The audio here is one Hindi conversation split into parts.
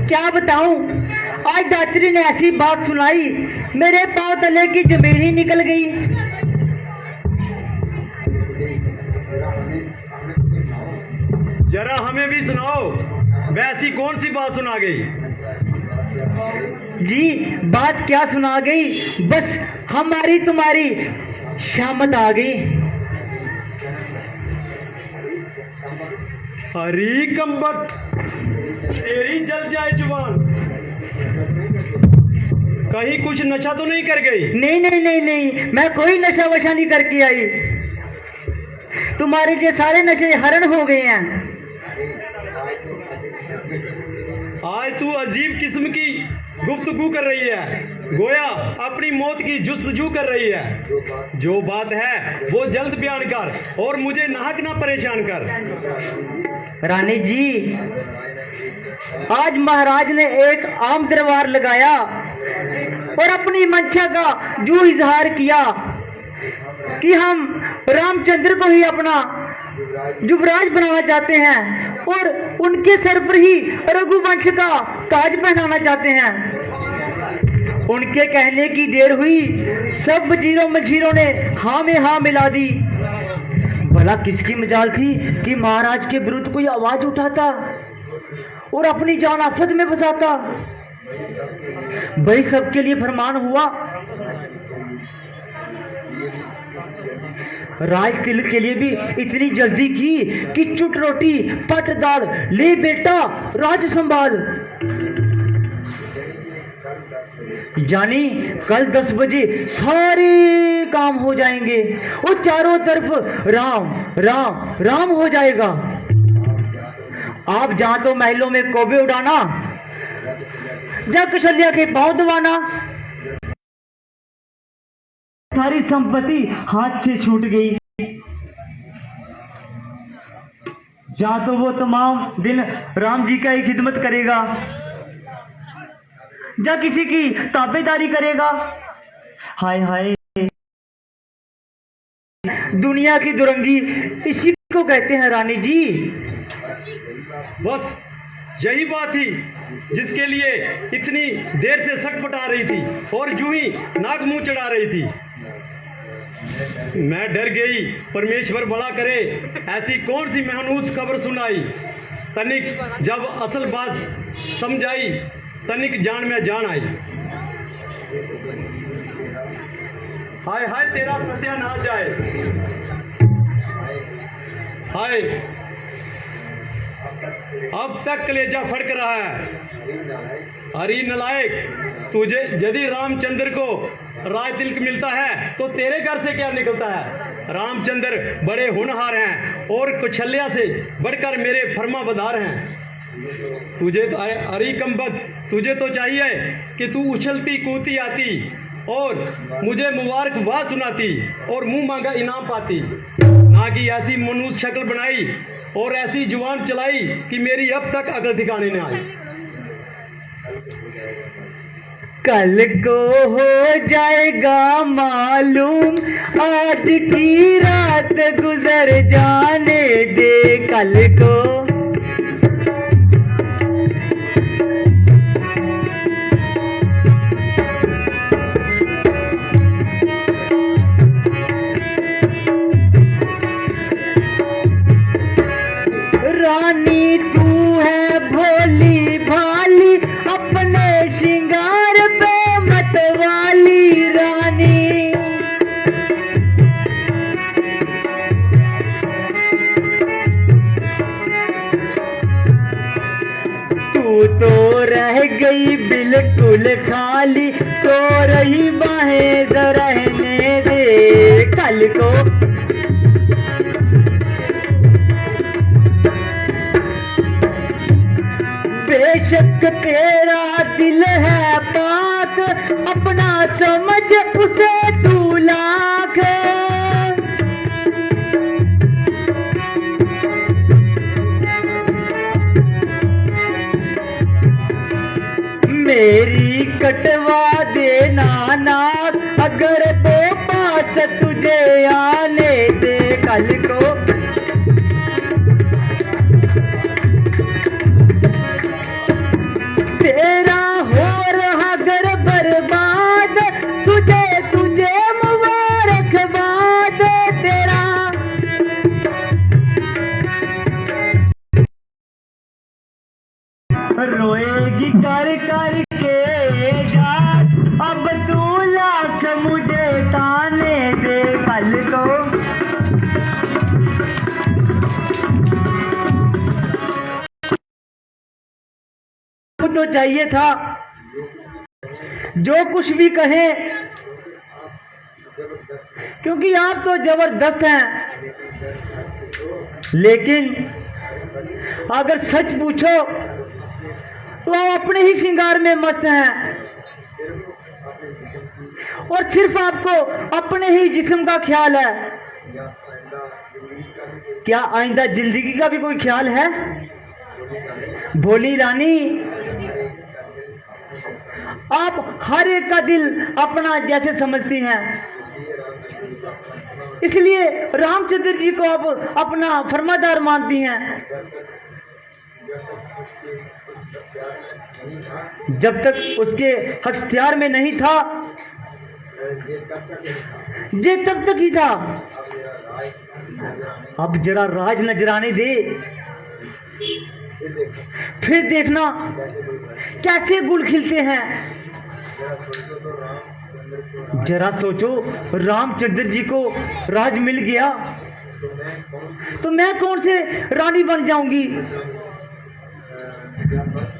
क्या बताऊं, आज दात्री ने ऐसी बात सुनाई, मेरे पांव तले की जमीन ही निकल गई। जरा हमें भी सुनाओ, वैसी कौन सी बात सुना गई? जी बात क्या सुना गई, बस हमारी तुम्हारी शामत आ गई। हरी कम्बट, तेरी जल जाए जुबान, कहीं कुछ नशा तो नहीं कर गई? नहीं नहीं नहीं नहीं, मैं कोई नशा वशा नहीं करके आई। तुम्हारे जो सारे नशे हरण हो गए हैं। आज तू अजीब किस्म की गुफ्तगू कर रही है, गोया अपनी मौत की जुस्तजू कर रही है। जो बात है वो जल्द बयान कर और मुझे नाहक ना परेशान कर। रानी जी, आज महाराज ने एक आम दरबार लगाया और अपनी मंशा का जो इजहार किया कि हम रामचंद्र को ही अपना युवराज बनाना चाहते हैं और उनके सर पर ही रघुवंश का ताज पहनाना चाहते हैं। उनके कहने की देर हुई, सब वजीरों मजीरों ने हाँ में हाँ मिला दी। भला किसकी मजाल थी कि महाराज के विरुद्ध कोई आवाज उठाता और अपनी जान आफत में फंसाता। भाई सबके लिए फरमान हुआ, राज तिलक के लिए भी इतनी जल्दी की कि चुट रोटी पट दाल ले बेटा राज संभाल। जानी कल 10 बजे सारे काम हो जाएंगे और चारों तरफ राम राम राम हो जाएगा। आप जहां तो महलों में कोबे उड़ाना, जा कौशल्या के पांव दबाना। सारी संपत्ति हाथ से छूट गई। जहां तो वो तमाम दिन राम जी का ही खिदमत करेगा, या किसी की ताबेदारी करेगा। हाय हाय, दुनिया की दुरंगी इसी को कहते हैं रानी जी। बस यही बात थी जिसके लिए इतनी देर से सटपटा रही थी और यूं ही नाक मुंह चढ़ा रही थी। मैं डर गई, परमेश्वर भला करे, ऐसी कौन सी महनूस खबर सुनाई। तनिक जब असल बात समझाई, तनिक जान में जान आई। हाय हाय तेरा सत्यानाश जाए। हाय अब तक कलेजा फड़क रहा है। अरे नलायक, तुझे यदि रामचंद्र को राज तिलक मिलता है तो तेरे घर से क्या निकलता है? रामचंद्र बड़े होनहार हैं और कुशल्या से बढ़कर मेरे फरमाबरदार हैं। तुझे तो अरे कमबख्त, तुझे तो चाहिए कि तू उछलती कूदती आती और मुझे मुबारकबाद सुनाती और मुंह मांगा इनाम पाती, ना कि ऐसी मनुष्य शक्ल बनाई और ऐसी जुबान चलाई कि मेरी अब तक अकल ठिकाने न आई। कल को हो जाएगा मालूम, आज की रात गुजर जाने दे। कल को रानी तू है भोली भाली, अपने श्रृंगार पे मतवाली। रानी तू तो रह गई बिल्कुल खाली, सो रही बाहें रहने दे। कल को बेशक तेरा दिल है पाक, अपना समझ उसे तू लाख। मेरी कटवा देना नाक, अगर वो पास तुझे आने दे। कल को रोएगी कर कर के यार, अब तू लाख मुझे ताने दे कल तो चाहिए था जो कुछ भी कहे, क्योंकि आप तो जबरदस्त हैं, लेकिन अगर सच पूछो तो आप अपने ही श्रृंगार में मस्त हैं और सिर्फ आपको अपने ही जिस्म का ख्याल है। क्या आइंदा जिंदगी का भी कोई ख्याल है? भोली रानी, आप हर एक का दिल अपना जैसे समझती हैं, इसलिए रामचंद्र जी को आप अपना फरमादार मानती हैं। जब तक उसके अख्तियार में नहीं था, ये तब तक ही था। अब जरा राज नजराने दे, फिर देखना कैसे गुल खिलते हैं। जरा सोचो, रामचंद्र जी को राज मिल गया तो मैं कौन से रानी बन जाऊंगी?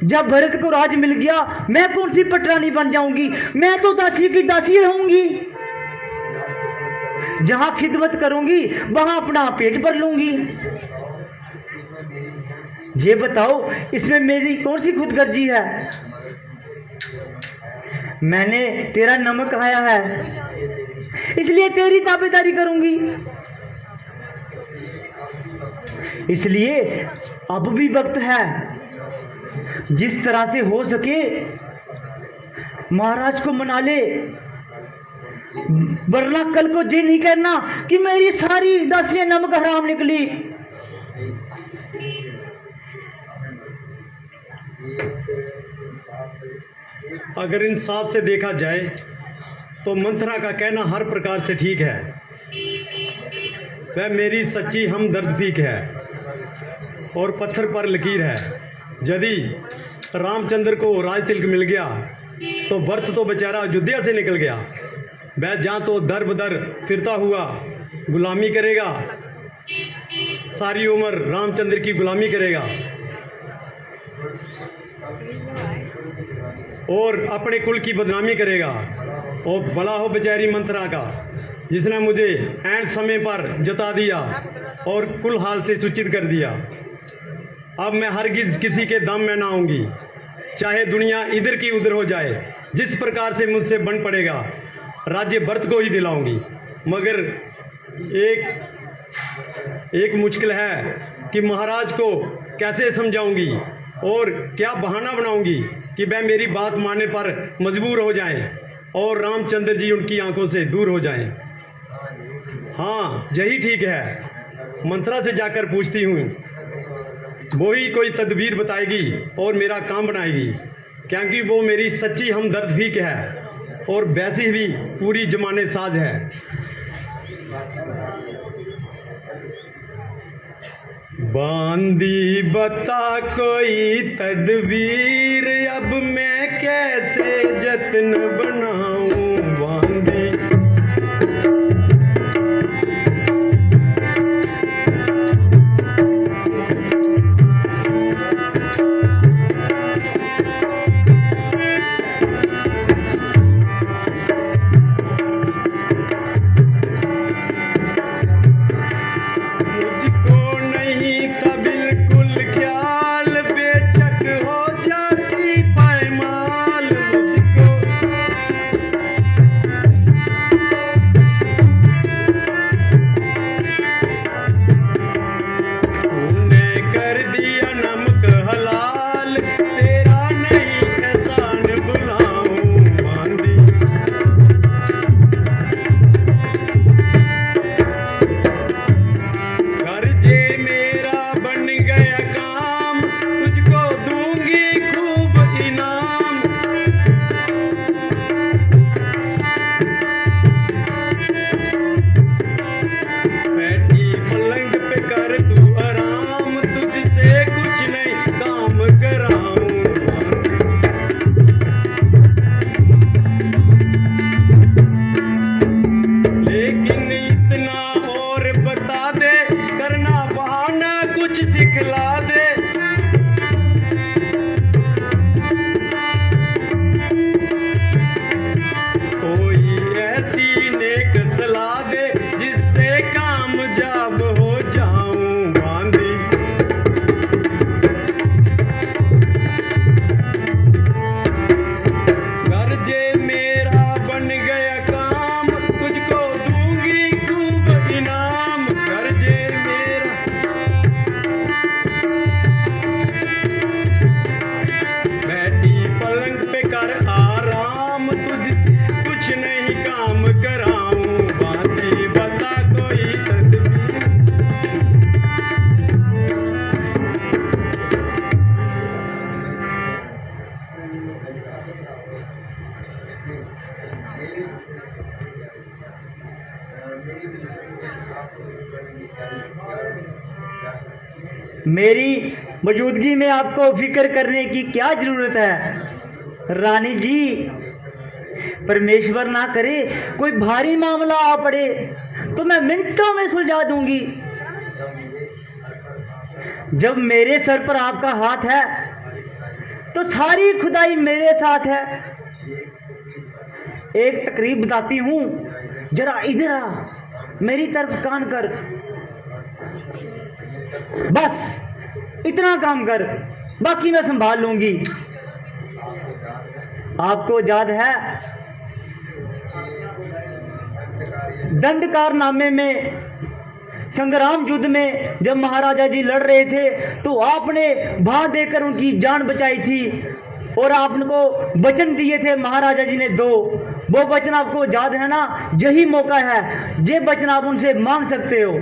जब भरत को राज मिल गया मैं कौन सी पटरानी बन जाऊंगी? मैं तो दासी की दासी रहूंगी। जहां खिदमत करूंगी वहां अपना पेट भर लूंगी। ये बताओ, इसमें मेरी कौन सी खुदगर्जी है? मैंने तेरा नमक खाया है, इसलिए तेरी ताबेदारी करूंगी। इसलिए अब भी वक्त है, जिस तरह से हो सके महाराज को मना ले, वरना कल को ये नहीं कहना कि मेरी सारी दासियां नमक हराम निकली। अगर इंसाफ से देखा जाए तो मंथरा का कहना हर प्रकार से ठीक है। वह मेरी सच्ची हमदर्द है और पत्थर पर लकीर है। यदि रामचंद्र को राज तिलक मिल गया तो भरत तो बेचारा अयोध्या से निकल गया। वह जहाँ तो दर बदर फिरता हुआ गुलामी करेगा, सारी उम्र रामचंद्र की गुलामी करेगा और अपने कुल की बदनामी करेगा। और बड़ा हो बेचारी मंथरा का, जिसने मुझे ऐन समय पर जता दिया और कुल हाल से सूचित कर दिया। अब मैं हरगिज किसी के दम में ना आऊंगी, चाहे दुनिया इधर की उधर हो जाए। जिस प्रकार से मुझसे बन पड़ेगा राज्य भरत को ही दिलाऊंगी। मगर एक मुश्किल है कि महाराज को कैसे समझाऊंगी और क्या बहाना बनाऊंगी कि वह मेरी बात मानने पर मजबूर हो जाएं और रामचंद्र जी उनकी आंखों से दूर हो जाएं। हाँ, यही ठीक है। मंथरा से जाकर पूछती हूँ, वो ही कोई तदबीर बताएगी और मेरा काम बनाएगी, क्योंकि वो मेरी सच्ची हमदर्द भी है और वैसी भी पूरी जमाने साज है। बांदी बता कोई तदबीर, अब मैं कैसे जत्न बनाऊं बांदी। मेरी मौजूदगी में आपको फिक्र करने की क्या जरूरत है रानी जी। परमेश्वर ना करे कोई भारी मामला आ पड़े तो मैं मिनटों में सुलझा दूंगी। जब मेरे सर पर आपका हाथ है तो सारी खुदाई मेरे साथ है। एक तकरीब बताती हूं, जरा इधर आ, मेरी तरफ कान कर। बस इतना काम कर, बाकी मैं संभाल लूंगी। आपको याद है दंडकारनामे में, संग्राम युद्ध में जब महाराजा जी लड़ रहे थे तो आपने भां देकर उनकी जान बचाई थी और आपको वचन दिए थे महाराजा जी ने 2। वो वचन आपको याद है ना? यही मौका है, ये वचन आप उनसे मांग सकते हो।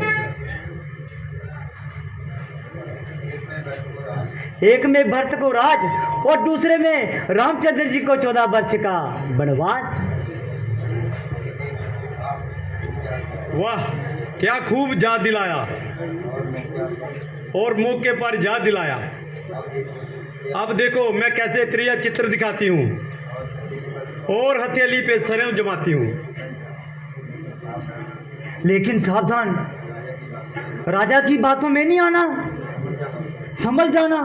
एक में भरत को राज और दूसरे में रामचंद्र जी को 14 वर्ष का वनवास। वाह, क्या खूब याद दिलाया और मौके पर याद दिलाया। अब देखो मैं कैसे त्रिया चित्र दिखाती हूँ और हथेली पे सरें जमाती हूँ। लेकिन सावधान, राजा की बातों में नहीं आना, समझ जाना।